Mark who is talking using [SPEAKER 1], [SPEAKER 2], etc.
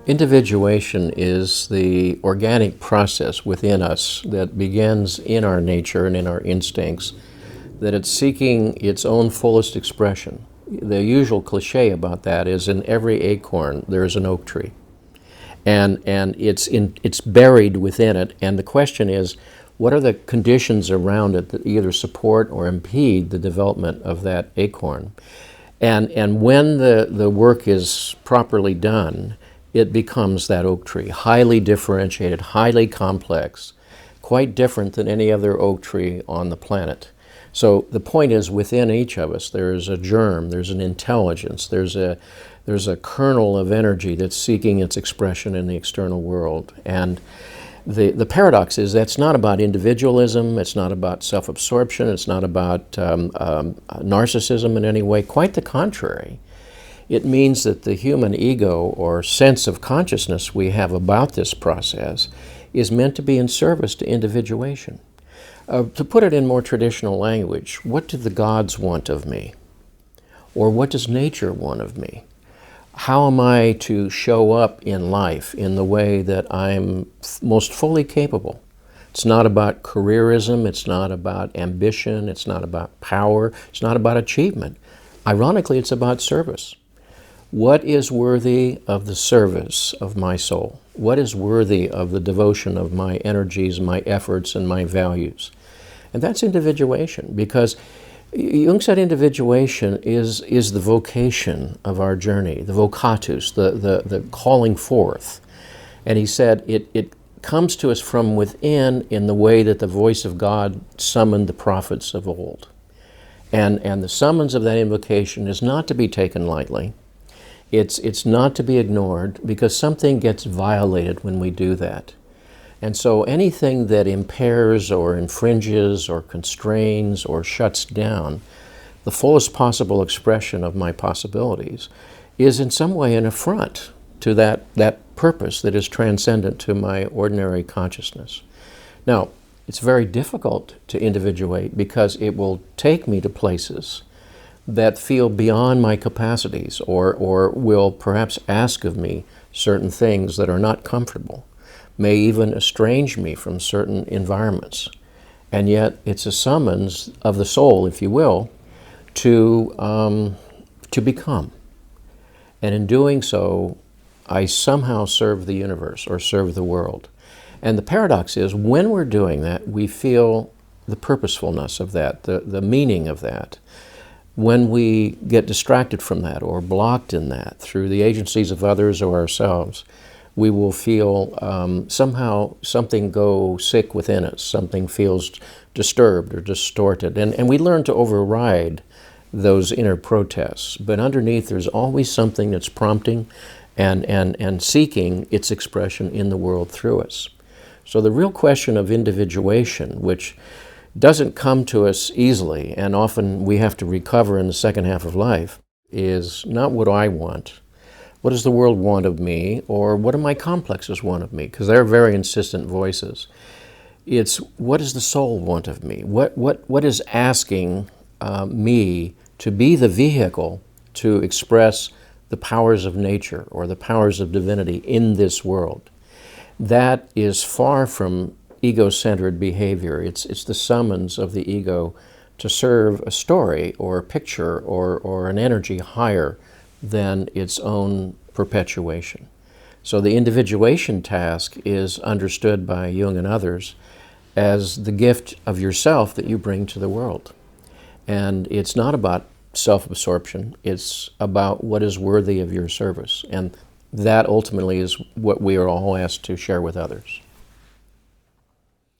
[SPEAKER 1] Individuation is the organic process within us that begins in our nature and in our instincts, that it's seeking its own fullest expression. The usual cliche about that is in every acorn there is an oak tree. And it's buried within it, and the question is, what are the conditions around it that either support or impede the development of that acorn? And when the work is properly done, it becomes that oak tree, highly differentiated, highly complex, quite different than any other oak tree on the planet. So the point is, within each of us, there's a germ, there's an intelligence, there's a kernel of energy that's seeking its expression in the external world. And the paradox is that's not about individualism, it's not about self-absorption, it's not about narcissism in any way. Quite the contrary. It means that the human ego or sense of consciousness we have about this process is meant to be in service to individuation. To put it in more traditional language, what do the gods want of me? Or what does nature want of me? How am I to show up in life in the way that I'm most fully capable? It's not about careerism, it's not about ambition, it's not about power, it's not about achievement. Ironically, it's about service. What is worthy of the service of my soul? What is worthy of the devotion of my energies, my efforts, and my values? And that's individuation, because Jung said individuation is the vocation of our journey, the vocatus, the calling forth. And he said it comes to us from within in the way that the voice of God summoned the prophets of old. And the summons of that invocation is not to be taken lightly. It's not to be ignored, because something gets violated when we do that. And so anything that impairs or infringes or constrains or shuts down the fullest possible expression of my possibilities is in some way an affront to that purpose that is transcendent to my ordinary consciousness. Now, it's very difficult to individuate because it will take me to places that feel beyond my capacities, or will perhaps ask of me certain things that are not comfortable, may even estrange me from certain environments. And yet it's a summons of the soul, if you will, to become. And in doing so, I somehow serve the universe or serve the world. And the paradox is, when we're doing that, we feel the purposefulness of that, the meaning of that. When we get distracted from that or blocked in that through the agencies of others or ourselves, we will feel somehow something go sick within us, something feels disturbed or distorted. And we learn to override those inner protests. But underneath, there's always something that's prompting and seeking its expression in the world through us. So the real question of individuation, which doesn't come to us easily, and often we have to recover in the second half of life, is not what I want. What does the world want of me? Or what do my complexes want of me? Because they're very insistent voices. It's what does the soul want of me? What is asking me to be the vehicle to express the powers of nature or the powers of divinity in this world? That is far from ego-centered behavior. It's the summons of the ego to serve a story or a picture or an energy higher than its own perpetuation. So the individuation task is understood by Jung and others as the gift of yourself that you bring to the world. And it's not about self-absorption, it's about what is worthy of your service. And that ultimately is what we are all asked to share with others.